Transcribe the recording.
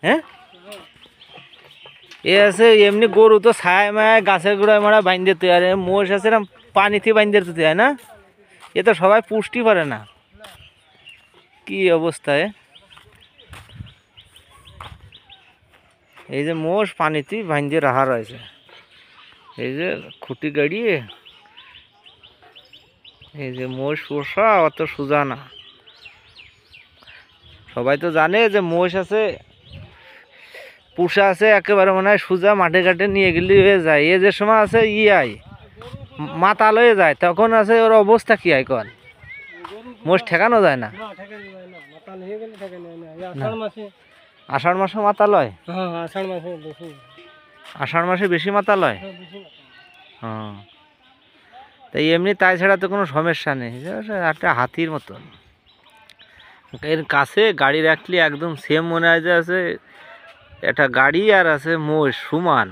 হ্যাঁ এ আছে এমনি গরু তো ছায় মায় গাছের গোড়ায় মারা বাইন্দে তুই আর মোষ আছে এরম পানিতে বাইন্দে তুই না এ তো সবাই পুষ্টি পারে না কি অবস্থায় এই যে মোষ পানিতে বাইন্দে রাখা রয়েছে এই যে খুঁটি গাড়িয়ে এই যে মোষ পোষা অত সোজা না সবাই তো জানে যে মোষ আছে পুষা আছে একেবারে মনে হয় সোজা মাঠে ঘাটে নিয়ে গেলে হয়ে যায় এ যে সময় আছে আই মাতাল হয়ে যায় তখন আছে ওর অবস্থা কি হয় কন মোষ ঠেকানো যায় না আষাঢ় মাসে মাতাল হয় আষাঢ় মাসে বেশি মাতাল হয় হ্যাঁ তাই এমনি তাই ছাড়া তো কোনো সমস্যা নেই একটা হাতির মতন এর কাছে গাড়ি রাখলে একদম সেম মনে হয় যে আছে একটা গাড়ি আর আছে মোষ সমান